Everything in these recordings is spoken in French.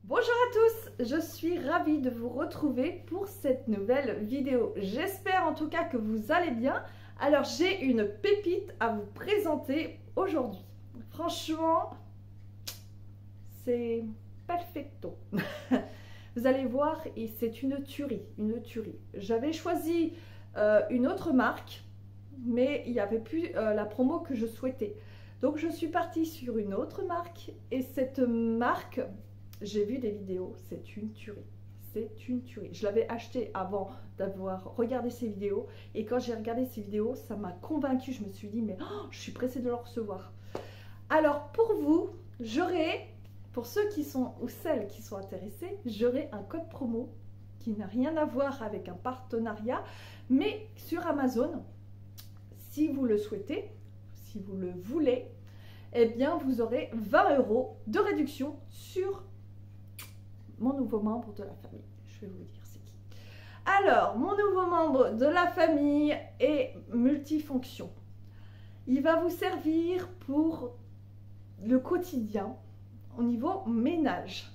Bonjour à tous, je suis ravie de vous retrouver pour cette nouvelle vidéo. J'espère en tout cas que vous allez bien. Alors j'ai une pépite à vous présenter aujourd'hui. Franchement, c'est perfecto. Vous allez voir, et c'est une tuerie, une tuerie. J'avais choisi une autre marque, mais il n'y avait plus la promo que je souhaitais. Donc je suis partie sur une autre marque, et cette marque... J'ai vu des vidéos, c'est une tuerie. C'est une tuerie. Je l'avais acheté avant d'avoir regardé ces vidéos. Et quand j'ai regardé ces vidéos, ça m'a convaincue. Je me suis dit, mais oh, je suis pressée de le recevoir. Alors pour vous, j'aurai, pour ceux qui sont ou celles qui sont intéressés, j'aurai un code promo qui n'a rien à voir avec un partenariat. Mais sur Amazon, si vous le souhaitez, si vous le voulez, eh bien vous aurez 20 € de réduction sur mon nouveau membre de la famille. Je vais vous dire c'est qui. Alors, mon nouveau membre de la famille est multifonction. Il va vous servir pour le quotidien au niveau ménage.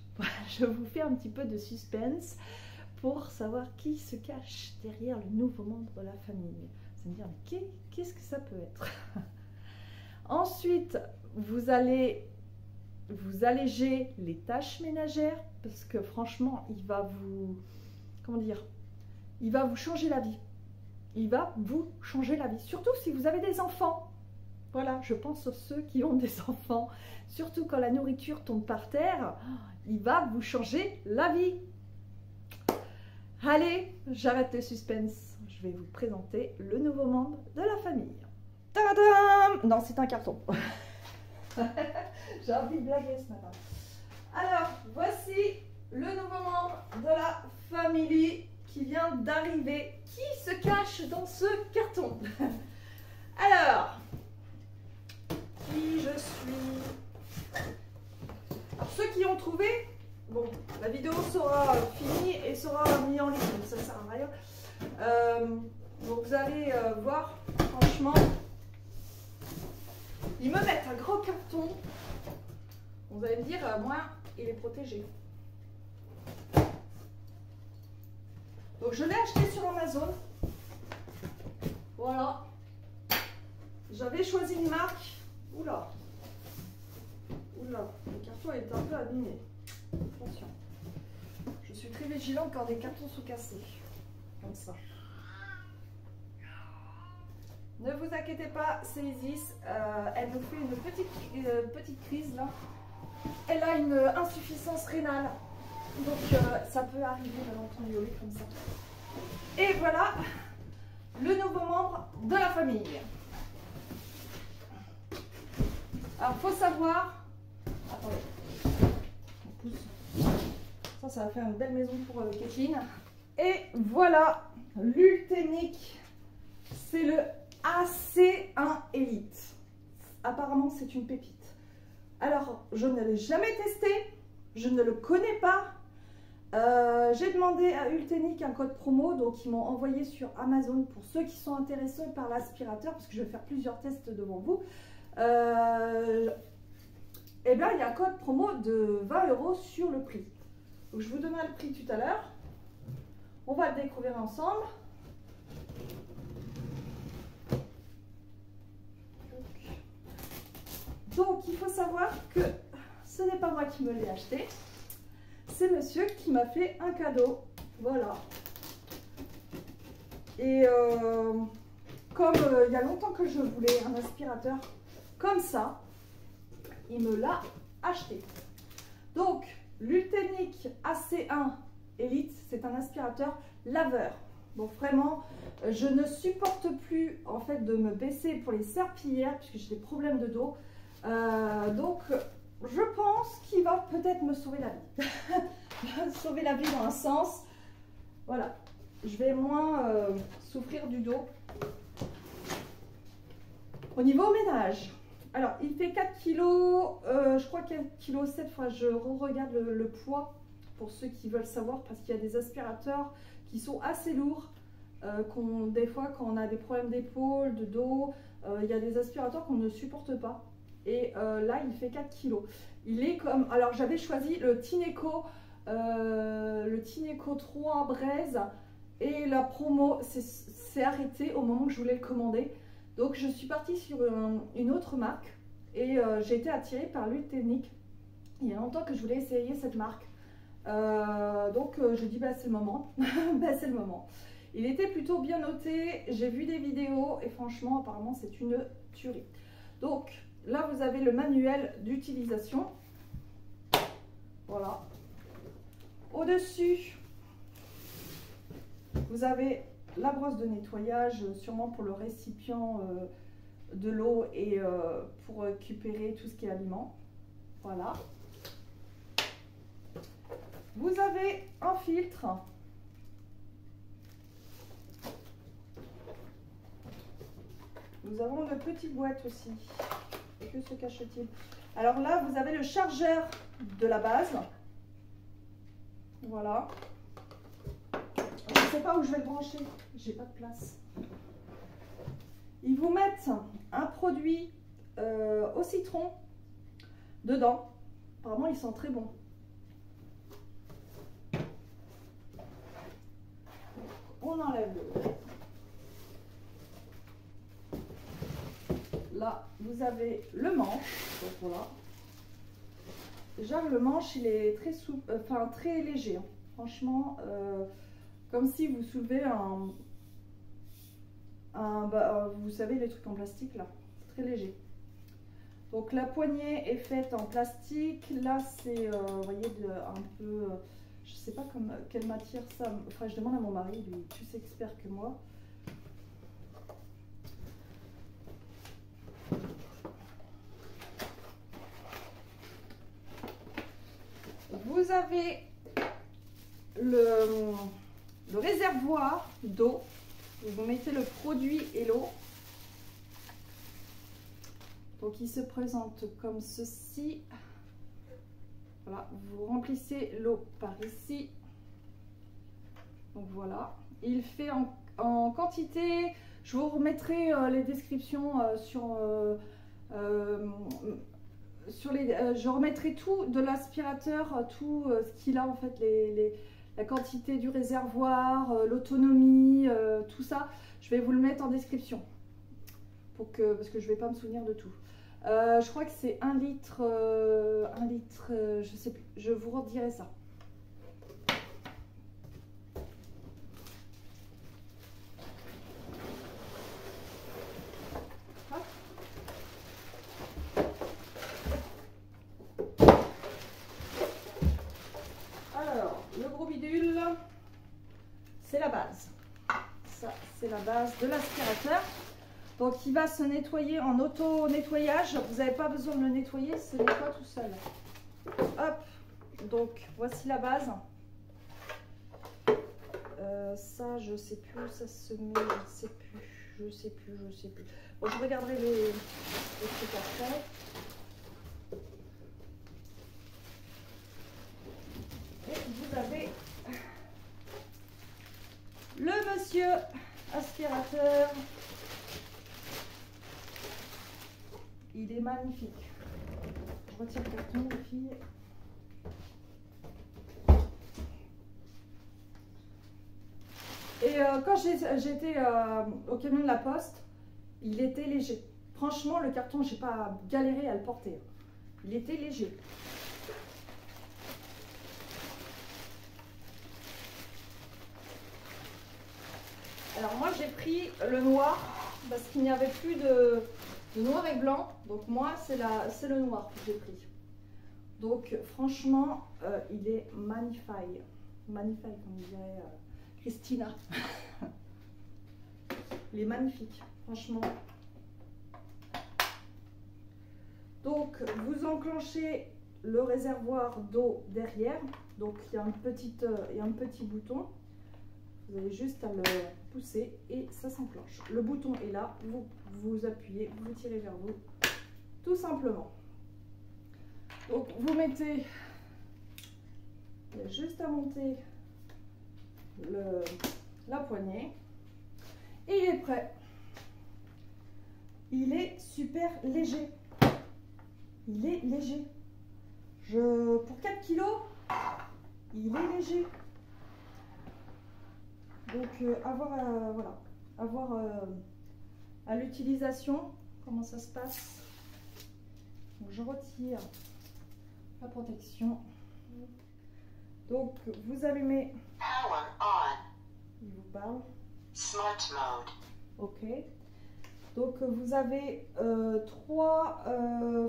Je vous fais un petit peu de suspense pour savoir qui se cache derrière le nouveau membre de la famille. Vous allez me dire, mais qu'est-ce que ça peut être? Ensuite, vous allez vous alléger les tâches ménagères parce que franchement, il va vous, comment dire, il va vous changer la vie. Il va vous changer la vie, surtout si vous avez des enfants. Voilà, je pense à ceux qui ont des enfants, surtout quand la nourriture tombe par terre, il va vous changer la vie. Allez, j'arrête le suspense. Je vais vous présenter le nouveau membre de la famille. Tadam! Non, c'est un carton. J'ai envie de blaguer ce matin. Alors, voici le nouveau membre de la famille qui vient d'arriver. Qui se cache dans ce carton? Alors, qui je suis? Alors, ceux qui ont trouvé, bon, la vidéo sera finie et sera mise en ligne, donc ça ne sert à rien. Donc, vous allez voir, franchement, ils me mettent un gros carton. Vous allez me dire, moi, il est protégé. Donc, je l'ai acheté sur Amazon. Voilà. J'avais choisi une marque. Oula. Oula. Le carton est un peu abîmé. Attention. Je suis très vigilante quand des cartons sont cassés. Comme ça. Ne vous inquiétez pas, c'est Isis, elle nous fait une petite crise là. Elle a une insuffisance rénale, donc ça peut arriver de l'entendre violer comme ça. Et voilà, le nouveau membre de la famille. Alors, faut savoir... Attendez. On pousse. Ça va faire une belle maison pour Kathleen. Et voilà, l'Ultenic, c'est le AC1 Elite. Apparemment, c'est une pépite. Alors, je ne l'ai jamais testé, je ne le connais pas. J'ai demandé à Ultenic un code promo, donc ils m'ont envoyé sur Amazon pour ceux qui sont intéressés par l'aspirateur, parce que je vais faire plusieurs tests devant vous. Et bien, il y a un code promo de 20 € sur le prix. Donc, je vous donnerai le prix tout à l'heure. On va le découvrir ensemble. Donc, il faut savoir que ce n'est pas moi qui me l'ai acheté. C'est monsieur qui m'a fait un cadeau. Voilà. Et comme il y a longtemps que je voulais un aspirateur comme ça, il me l'a acheté. Donc, l'Ultenic AC1 Elite, c'est un aspirateur laveur. Donc vraiment, je ne supporte plus en fait de me baisser pour les serpillières puisque j'ai des problèmes de dos. Donc, je pense qu'il va peut-être me sauver la vie. Sauver la vie dans un sens. Voilà. Je vais moins souffrir du dos. Au niveau ménage. Alors, il fait 4 kg. Je crois 4 kg 7 fois. Je regarde le poids pour ceux qui veulent savoir. Parce qu'il y a des aspirateurs qui sont assez lourds. Des fois, quand on a des problèmes d'épaule, de dos, il y a des aspirateurs qu'on ne supporte pas. Et là, il fait 4 kg. Il est comme... Alors, j'avais choisi le Tineco 3 braise. Et la promo s'est arrêtée au moment que je voulais le commander. Donc, je suis partie sur une autre marque. Et j'ai été attirée par l'huile technique. Il y a longtemps que je voulais essayer cette marque. Je dis, bah, c'est le moment. Bah, c'est le moment. Il était plutôt bien noté. J'ai vu des vidéos. Et franchement, apparemment, c'est une tuerie. Donc... Là, vous avez le manuel d'utilisation. Voilà. Au-dessus, vous avez la brosse de nettoyage, sûrement pour le récipient de l'eau et pour récupérer tout ce qui est aliment. Voilà. Vous avez un filtre. Nous avons une petite boîte aussi. Que se cache-t-il? Alors là, vous avez le chargeur de la base. Voilà. Je ne sais pas où je vais le brancher. J'ai pas de place. Ils vous mettent un produit au citron dedans. Apparemment, ils sont très bons. On enlève le haut. Là, vous avez le manche. Donc voilà. Déjà, le manche, il est très souple, enfin très léger. Hein. Franchement, comme si vous soulevez vous savez, les trucs en plastique là. Très léger. Donc la poignée est faite en plastique. Là, c'est, vous voyez, un peu, je sais pas quelle matière ça. Enfin, je demande à mon mari, lui, plus expert que moi. Vous avez le réservoir d'eau. Vous mettez le produit et l'eau. Donc il se présente comme ceci. Voilà, vous remplissez l'eau par ici. Donc voilà. Il fait en quantité. Je vous remettrai les descriptions je remettrai tout de l'aspirateur, tout ce qu'il a en fait, la quantité du réservoir, l'autonomie, tout ça. Je vais vous le mettre en description parce que je ne vais pas me souvenir de tout. Je crois que c'est 1 litre, je sais plus, je vous redirai ça. C'est la base. Ça, c'est la base de l'aspirateur. Donc, il va se nettoyer en auto-nettoyage. Vous n'avez pas besoin de le nettoyer, se nettoie tout seul. Hop. Donc, voici la base. Ça, je sais plus où ça se met. Je sais plus. Bon, je regarderai les trucs après. Et vous avez le monsieur aspirateur. Il est magnifique. Je retire le carton, les filles. Et quand j'étais au camion de la poste, il était léger. Franchement, le carton, j'ai pas galéré à le porter. Il était léger. Alors moi, j'ai pris le noir parce qu'il n'y avait plus de noir et blanc. Donc moi, c'est le noir que j'ai pris. Donc franchement, il est magnifique. Magnifique, comme dirait Christina. Il est magnifique, franchement. Donc, vous enclenchez le réservoir d'eau derrière. Donc, il y a un petit bouton. Vous avez juste à le pousser et ça s'enclenche. Le bouton est là. Vous appuyez, vous tirez vers vous. Tout simplement. Donc, vous mettez... Il y a juste à monter la poignée. Et il est prêt. Il est super léger. il est léger. Pour 4 kilos, il est léger. Donc, avoir à l'utilisation, comment ça se passe. Donc, je retire la protection. Donc, vous allumez. Power on. Il vous parle. Smart mode. OK. Donc, vous avez 3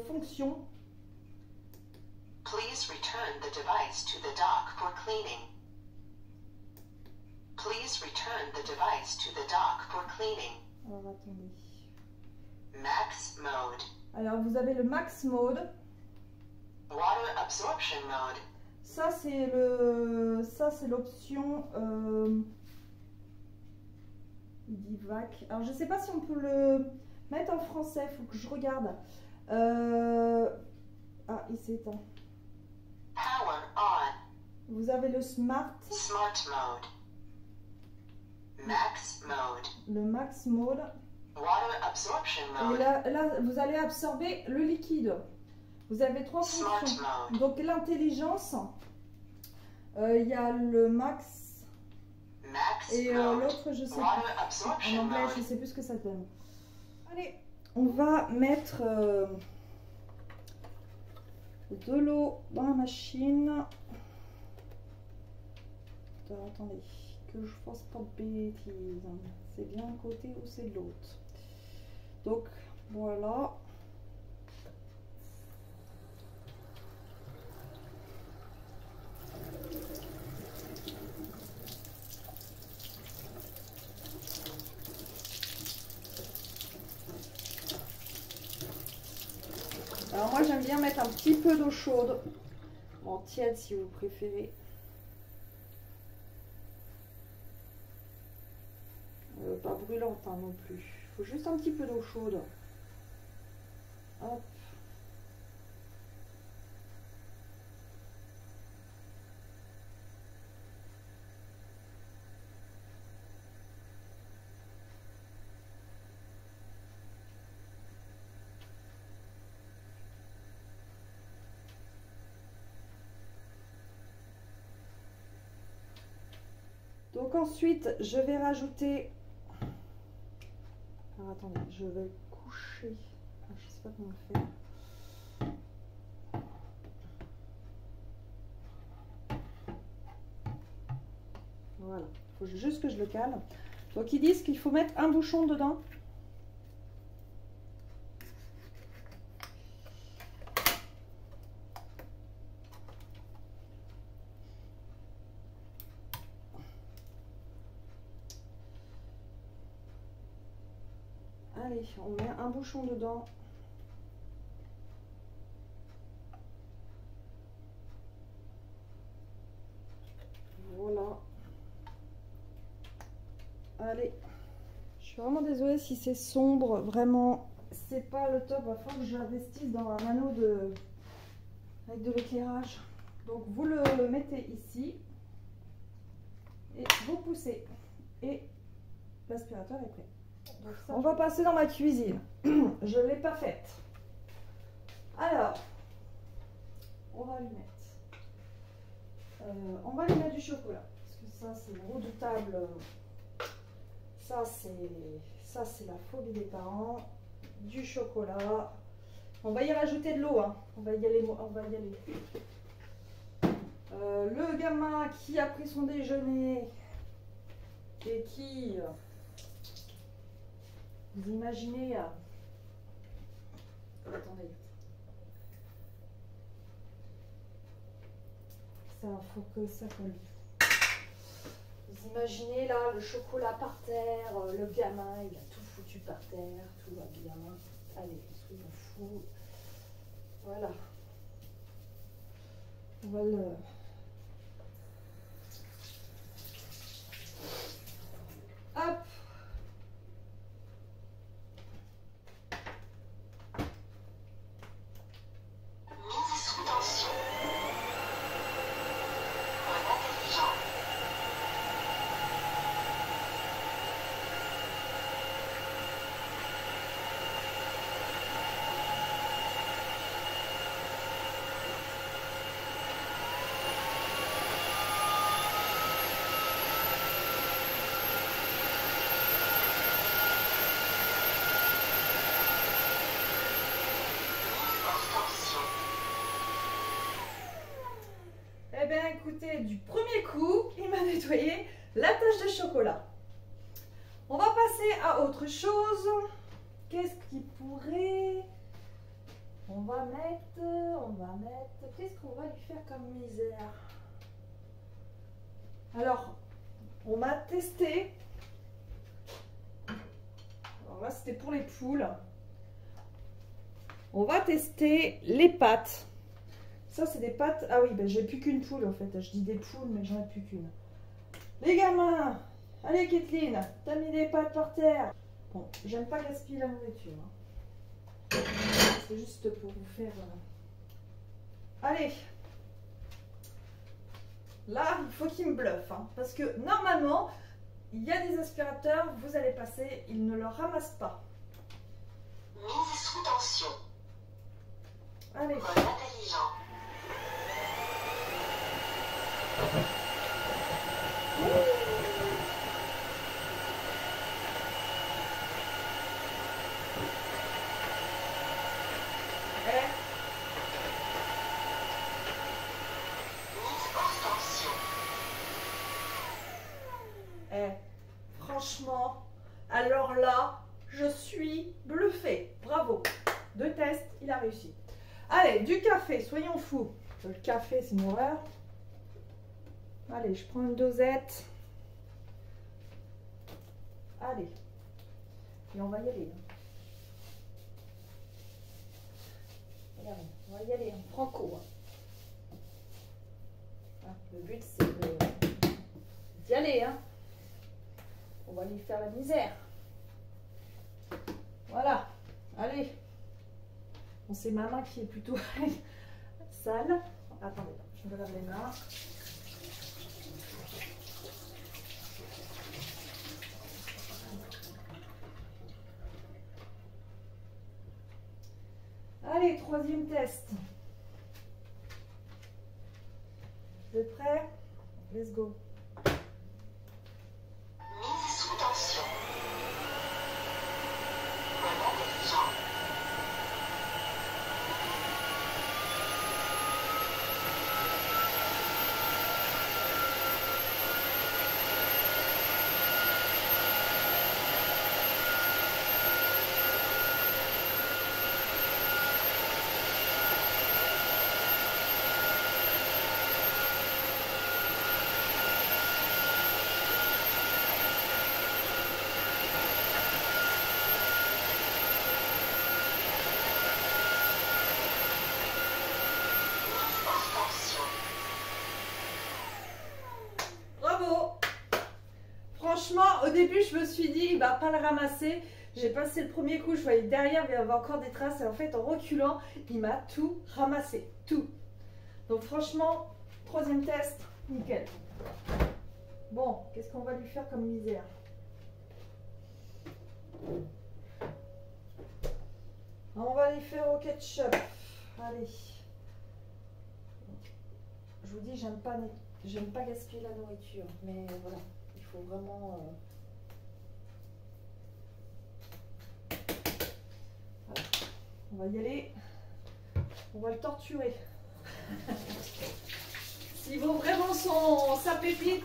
fonctions. Please return the device to the dock for cleaning. Please return the device to the dock for cleaning. Alors, attendez. Max mode. Alors, vous avez le max mode. Water absorption mode. Ça, c'est l'option. Il dit vac. Alors, je ne sais pas si on peut le mettre en français. Il faut que je regarde. Ah, il s'éteint. Power on. Vous avez le smart. Smart mode. Max mode. Le max mode. Water absorption Et mode. là, vous allez absorber le liquide. Vous avez 3 Smart fonctions. mode. Donc, l'intelligence. Il y a le max. Max Et mode. l'autre, je sais Water plus. En absorption anglais, je mode. sais plus ce que ça donne. Allez, on va mettre de l'eau dans la machine. Alors, attendez, que je fasse pas de bêtises. C'est bien un côté ou c'est de l'autre. Donc, voilà. Alors moi j'aime bien mettre un petit peu d'eau chaude, en tiède si vous préférez. Pas brûlante hein, non plus. Il faut juste un petit peu d'eau chaude. Hop. Donc ensuite, je vais rajouter... Alors attendez, je vais coucher. Ah, je sais pas comment le faire. Voilà, il faut juste que je le cale. Donc ils disent qu'il faut mettre un bouchon dedans. Allez, on met un bouchon dedans. Voilà. Allez. Je suis vraiment désolée si c'est sombre. Vraiment, c'est pas le top. Il va falloir que j'investisse dans un anneau avec de l'éclairage. Donc, vous le mettez ici. Et vous poussez. Et l'aspirateur est prêt. Donc ça, on va passer dans ma cuisine. Je ne l'ai pas faite. Alors, on va lui mettre. On va lui mettre du chocolat. Parce que ça, c'est redoutable. Ça, c'est la phobie des parents. Du chocolat. On va y rajouter de l'eau. Hein. On va y aller. Le gamin qui a pris son déjeuner et qui... Vous imaginez... Attendez. Ça, faut que ça colle. Vous imaginez là le chocolat par terre, le gamin il a tout foutu par terre, tout va bien. Allez, soyons fous. Voilà. On va le... Hop. Mise sous tension. Mode intelligent. écoutez, du premier coup, il m'a nettoyé la tache de chocolat. On va passer à autre chose. Qu'est-ce qui pourrait... On va mettre... Qu'est-ce qu'on va lui faire comme misère? Alors, on m'a testé. Alors là, c'était pour les poules. On va tester les pâtes. Ça, c'est des pâtes... Ah oui, ben, j'ai plus qu'une poule, en fait. Je dis des poules, mais j'en ai plus qu'une. Les gamins, allez, Kathleen, t'as mis des pâtes par terre. Bon, j'aime pas gaspiller la nourriture. Hein. C'est juste pour vous faire... Allez. Là, il faut qu'il me bluffe. Hein, parce que, normalement, il y a des aspirateurs, vous allez passer, ils ne le ramassent pas. Mise sous tension. Allez. Mode intelligent. Franchement, alors là, je suis bluffée. Bravo. 2 tests, il a réussi. Allez, du café, soyons fous. Le café, c'est une horreur. Allez, je prends une dosette. Allez. Et on va y aller. Regardez, on va y aller en franco. Hein, le but, c'est d'y aller. Hein. On va lui faire la misère. Voilà. Allez. Bon, c'est ma main qui est plutôt sale. Attendez, je me lave les mains. Allez, 3e test. Vous êtes prêts? Let's go. Mise sous tension. Mode intelligent. Franchement, au début, je me suis dit, il va pas le ramasser. J'ai passé le premier coup, je voyais derrière, il y avait encore des traces. Et en fait, en reculant, il m'a tout ramassé. Tout. Donc franchement, 3e test, nickel. Bon, qu'est-ce qu'on va lui faire comme misère? On va les faire au ketchup. Allez. Je vous dis, j'aime pas gaspiller la nourriture. Mais voilà. Il faut vraiment... Voilà. On va y aller. On va le torturer. S'il vaut vraiment sa pépite,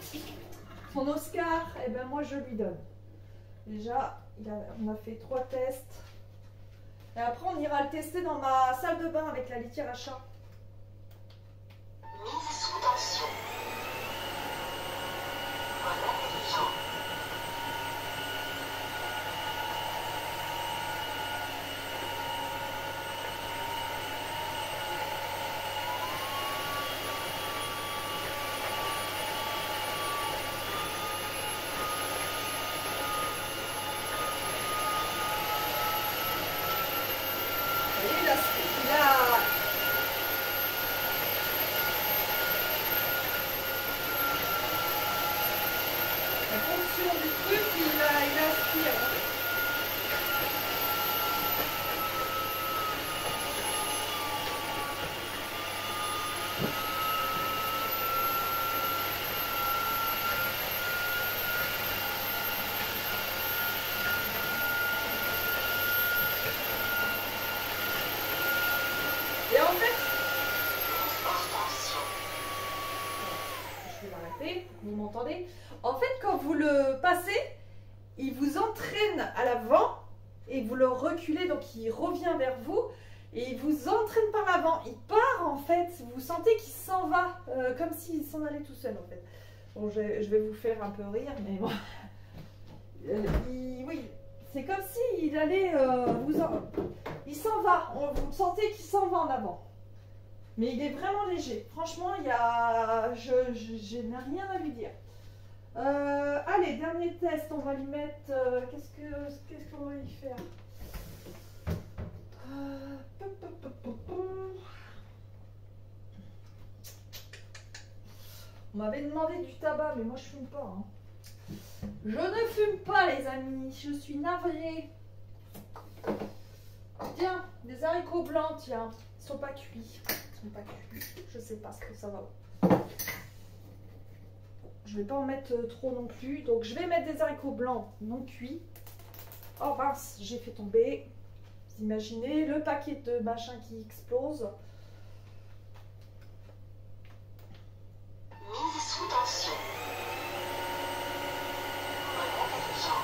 son Oscar, eh ben moi je lui donne. Déjà, on a fait 3 tests. Et après, on ira le tester dans ma salle de bain avec la litière à chat. Mise sous tension. Mode intelligent. Vous voyez, là, en fonction du truc, il aspire. Hein. Et en fait, je vais l'arrêter, vous m'entendez? En fait, quand vous le passez, il vous entraîne à l'avant et vous le reculez, donc il revient vers vous et il vous entraîne par l'avant. Il part en fait, vous sentez qu'il s'en va, comme s'il s'en allait tout seul en fait. Bon, je vais vous faire un peu rire, mais bon. Oui, c'est comme s'il allait il s'en va, vous sentez qu'il s'en va en avant. Mais il est vraiment léger. Franchement, je n'ai rien à lui dire. Allez, dernier test, on va lui mettre. Qu'est-ce qu'on va lui faire? On m'avait demandé du tabac, mais moi je fume pas. Hein. Je ne fume pas, les amis. Je suis navrée. Tiens, des haricots blancs, tiens. Ils sont pas cuits. Pas cuits. Je sais pas ce que ça va. Je vais pas en mettre trop non plus. Donc je vais mettre des haricots blancs non cuits. Oh mince, j'ai fait tomber. Vous imaginez le paquet de machin qui explose. Mise sous tension. Mode intelligent.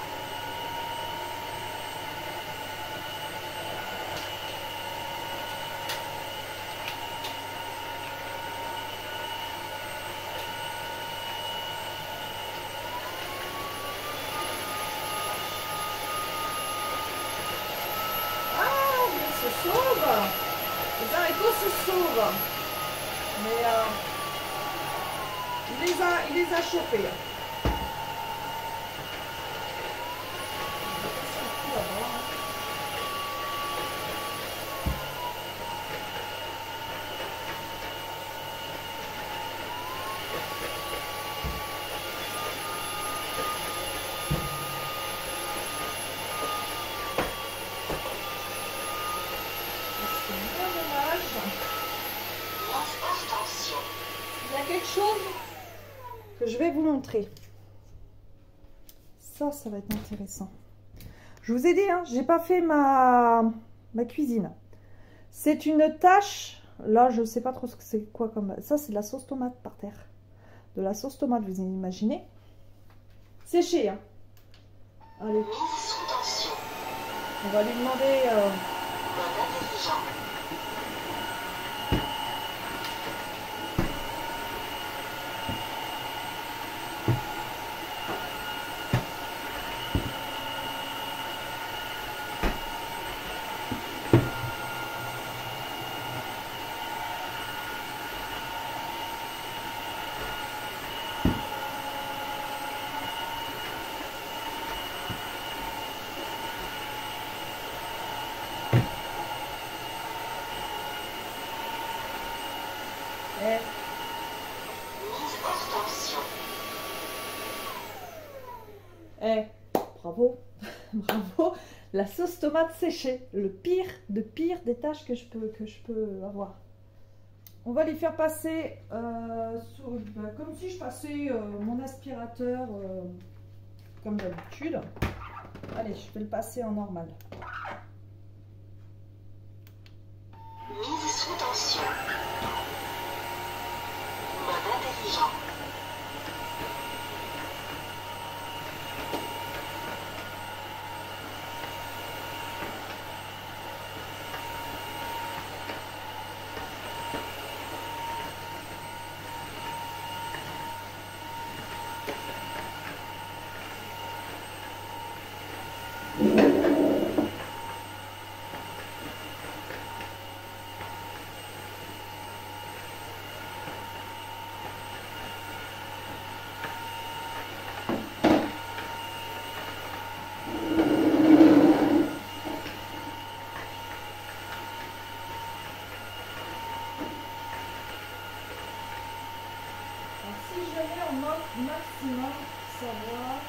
Les haricots se sauvent. Mais il les a chopés. Il y a quelque chose que je vais vous montrer. Ça va être intéressant. Je vous ai dit, hein, j'ai pas fait ma cuisine. C'est une tâche. Là, je sais pas trop ce que c'est quoi comme. Ça, c'est de la sauce tomate par terre. De la sauce tomate, vous imaginez. Séchée, hein. Allez. On va lui demander. Bravo, bravo, la sauce tomate séchée, le pire des tâches que je peux avoir. On va les faire passer comme si je passais mon aspirateur comme d'habitude. Allez, je vais le passer en normal. Mise sous tension. Mode intelligent. Maximum, savoir.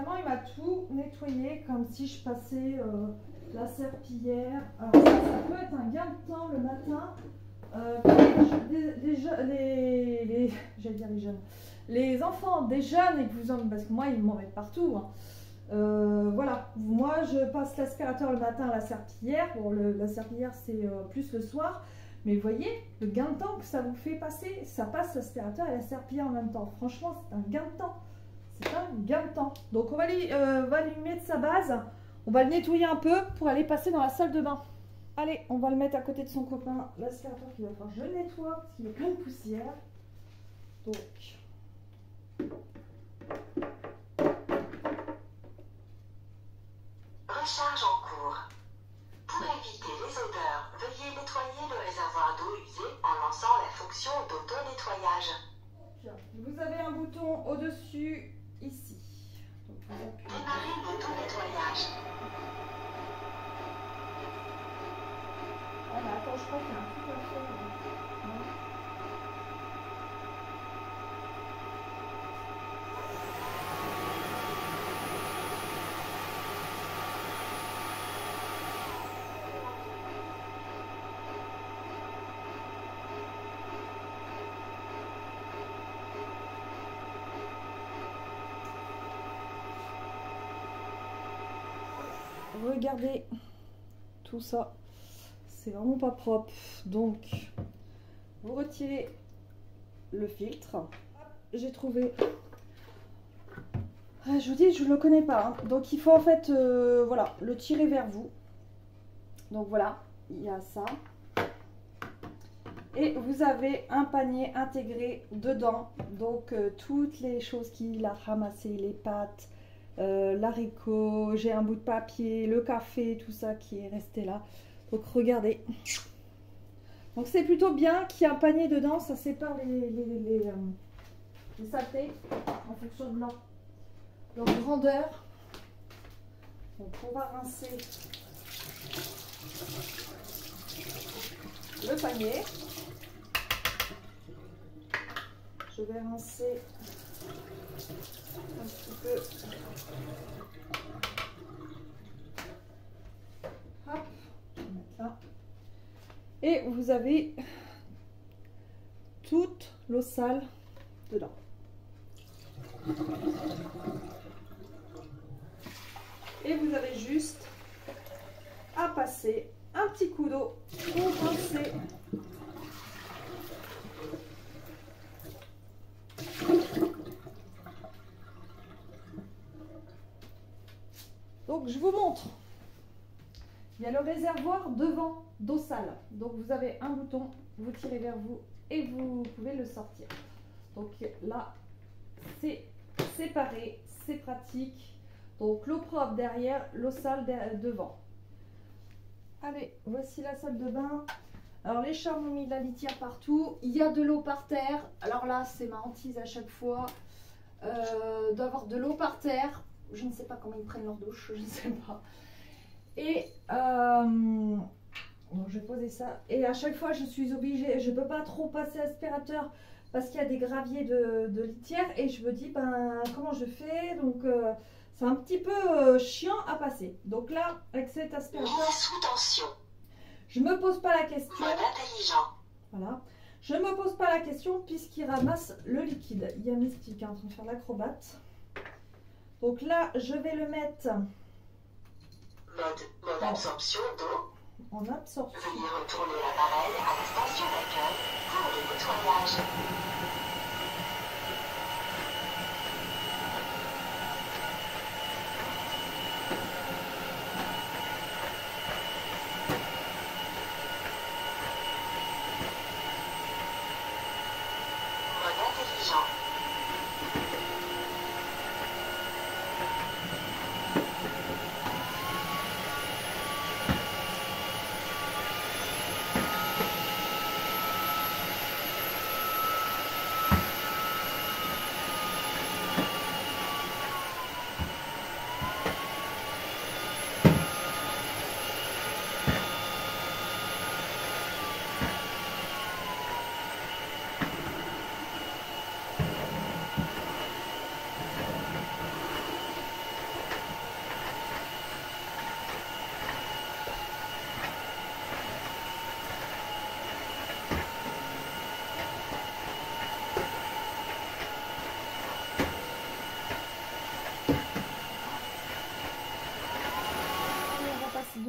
vraiment, il m'a tout nettoyé comme si je passais la serpillière. Alors ça peut être un gain de temps le matin. J'allais dire les jeunes. Les enfants des jeunes et que vous en... Parce que moi, ils m'en mettent partout. Hein. Voilà, moi je passe l'aspirateur le matin à la serpillière. Bon, la serpillière c'est plus le soir, mais vous voyez le gain de temps que ça vous fait passer, ça passe l'aspirateur et la serpillière en même temps. Franchement, c'est un gain de temps. C'est un gain de temps. Donc on va lui mettre sa base, on va le nettoyer un peu pour aller passer dans la salle de bain. Allez, on va le mettre à côté de son copain, l'aspirateur qui va faire. Je le nettoie parce qu'il y a plein de poussière. Donc. Recharge en cours. Pour éviter les odeurs, veuillez nettoyer le réservoir d'eau usée en lançant la fonction d'auto-nettoyage. Vous avez un bouton au-dessus, ici. Donc, démarrer l'auto-nettoyage. Ah, mais attends, je crois qu'il y a un truc à faire. Non. Regardez tout ça, c'est vraiment pas propre. Donc vous retirez le filtre. J'ai trouvé, je vous dis, je le connais pas, hein. Donc il faut en fait voilà, le tirer vers vous. Donc voilà, il y a ça et vous avez un panier intégré dedans, donc toutes les choses qu'il a ramassées, les pâtes, l'haricot, j'ai un bout de papier, le café, tout ça qui est resté là. Donc regardez, donc c'est plutôt bien qu'il y ait un panier dedans, ça sépare les saletés en fonction de leur grandeur. Donc on va rincer le panier. Je vais rincer un petit peu. Hop, je vais mettre là. Et vous avez toute l'eau sale dedans. Et vous avez juste à passer un petit coup d'eau pour rincer. Donc je vous montre, il y a le réservoir devant d'eau sale, donc vous avez un bouton, vous tirez vers vous et vous pouvez le sortir. Donc là c'est séparé, c'est pratique, donc l'eau propre derrière, l'eau sale devant. Allez, voici la salle de bain. Alors les chats m'ont mis de la litière partout, il y a de l'eau par terre, alors là c'est ma hantise à chaque fois, d'avoir de l'eau par terre. Je ne sais pas comment ils prennent leur douche, je ne sais pas. Et donc je vais poser ça. Et à chaque fois, je suis obligée, je ne peux pas trop passer l'aspirateur parce qu'il y a des graviers de litière. Et je me dis, ben comment je fais? Donc c'est un petit peu chiant à passer. Donc là, avec cet aspirateur, sous tension. je ne me pose pas la question. Mode intelligent. Voilà. Je ne me pose pas la question puisqu'il ramasse le liquide. Il y a Mystique qui est en train de faire l'acrobate. Donc là, je vais le mettre Mode absorption d'eau. en absorption. Veuillez retourner l'appareil à la station d'accueil pour le nettoyage. Mode intelligent.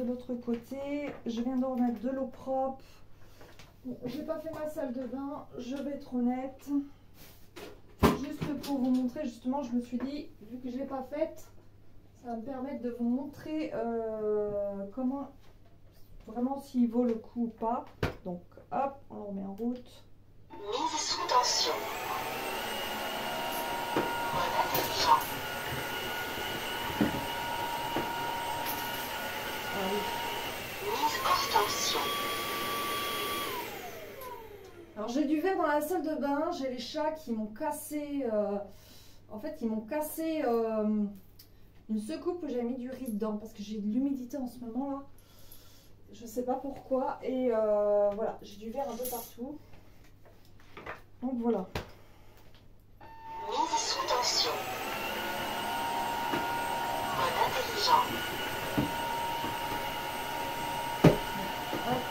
l'autre côté. Je viens de remettre de l'eau propre. Bon, j'ai pas fait ma salle de bain, je vais être honnête. Juste pour vous montrer, justement, je me suis dit, vu que je ne l'ai pas faite, ça va me permettre de vous montrer comment, vraiment s'il vaut le coup ou pas. Donc hop, on le remet en route. Mise sous tension. Mode intelligent. Ah oui. Mise hors tension. Alors j'ai du verre dans la salle de bain, j'ai les chats qui m'ont cassé, en fait ils m'ont cassé une secoupe où j'avais mis du riz dedans parce que j'ai de l'humidité en ce moment là. Je sais pas pourquoi et voilà, j'ai du verre un peu partout. Donc voilà. Mise sous tension. Mode intelligent. Hop.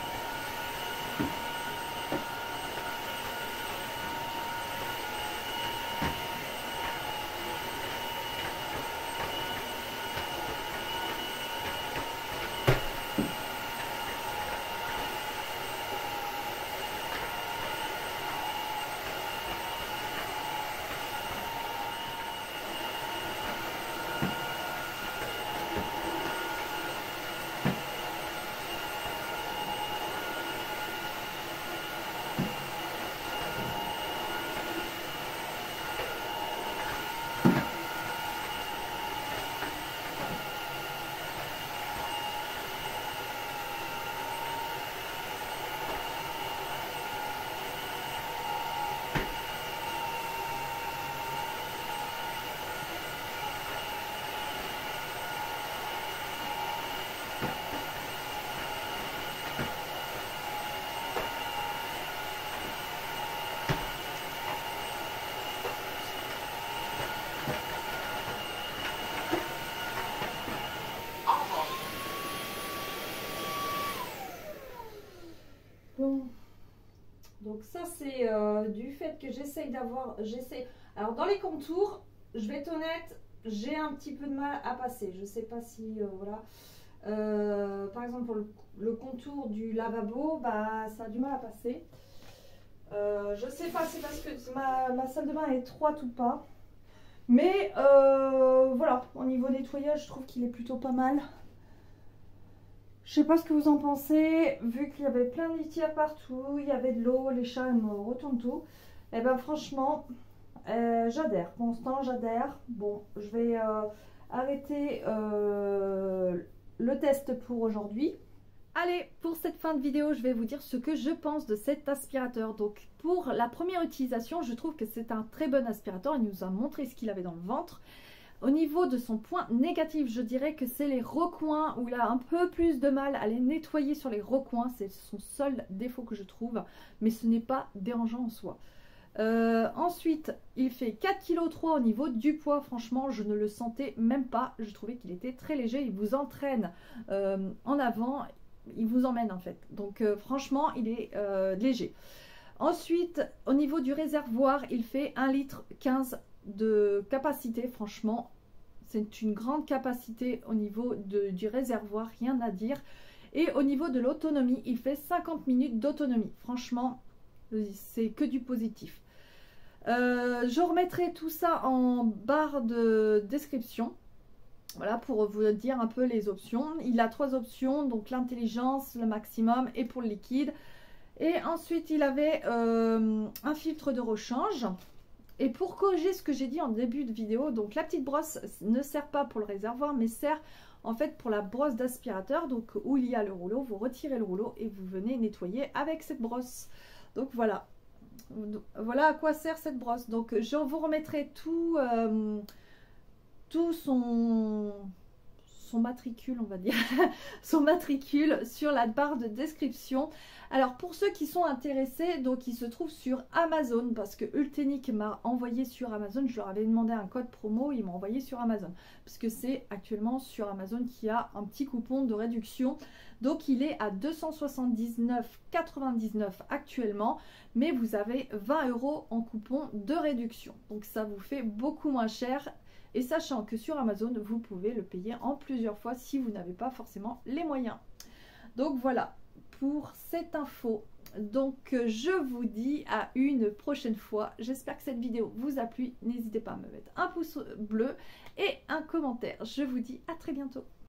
Bon, donc ça c'est du fait que j'essaye d'avoir, alors dans les contours, je vais être honnête, j'ai un petit peu de mal à passer, je sais pas si, voilà, par exemple pour le contour du lavabo, bah ça a du mal à passer, je sais pas, c'est parce que ma salle de bain est étroite ou pas, mais voilà, au niveau nettoyage, je trouve qu'il est plutôt pas mal. Je sais pas ce que vous en pensez, vu qu'il y avait plein de litières partout, il y avait de l'eau, les chats me retournent tout. Et ben franchement, j'adhère. Pour l'instant, j'adhère. Bon, je vais arrêter le test pour aujourd'hui. Allez, pour cette fin de vidéo, je vais vous dire ce que je pense de cet aspirateur. Donc, pour la première utilisation, je trouve que c'est un très bon aspirateur. Il nous a montré ce qu'il avait dans le ventre. Au niveau de son point négatif, je dirais que c'est les recoins où il a un peu plus de mal à les nettoyer sur les recoins. C'est son seul défaut que je trouve, mais ce n'est pas dérangeant en soi. Ensuite, il fait 4,3 kg au niveau du poids. Franchement, je ne le sentais même pas. Je trouvais qu'il était très léger. Il vous entraîne en avant. Il vous emmène en fait. Donc franchement, il est léger. Ensuite, au niveau du réservoir, il fait 1,15 litre de capacité. Franchement, c'est une grande capacité au niveau du réservoir, rien à dire. Et au niveau de l'autonomie, il fait 50 minutes d'autonomie. Franchement, c'est que du positif. Je remettrai tout ça en barre de description. Voilà, pour vous dire un peu les options. Il a 3 options, donc l'intelligence, le maximum et pour le liquide. Et ensuite, il avait un filtre de rechange. Et pour corriger ce que j'ai dit en début de vidéo, donc la petite brosse ne sert pas pour le réservoir, mais sert en fait pour la brosse d'aspirateur. Donc où il y a le rouleau, vous retirez le rouleau et vous venez nettoyer avec cette brosse. Donc voilà. Voilà à quoi sert cette brosse. Donc je vous remettrai tout son matricule, on va dire, son matricule sur la barre de description. Alors pour ceux qui sont intéressés, donc il se trouve sur Amazon, parce que Ultenic m'a envoyé sur Amazon. Je leur avais demandé un code promo, ils m'ont envoyé sur Amazon, parce que c'est actuellement sur Amazon qu'il y a un petit coupon de réduction. Donc il est à 279,99 actuellement, mais vous avez 20 € en coupon de réduction, donc ça vous fait beaucoup moins cher. Et sachant que sur Amazon, vous pouvez le payer en plusieurs fois si vous n'avez pas forcément les moyens. Donc voilà pour cette info. Donc je vous dis à une prochaine fois. J'espère que cette vidéo vous a plu. N'hésitez pas à me mettre un pouce bleu et un commentaire. Je vous dis à très bientôt.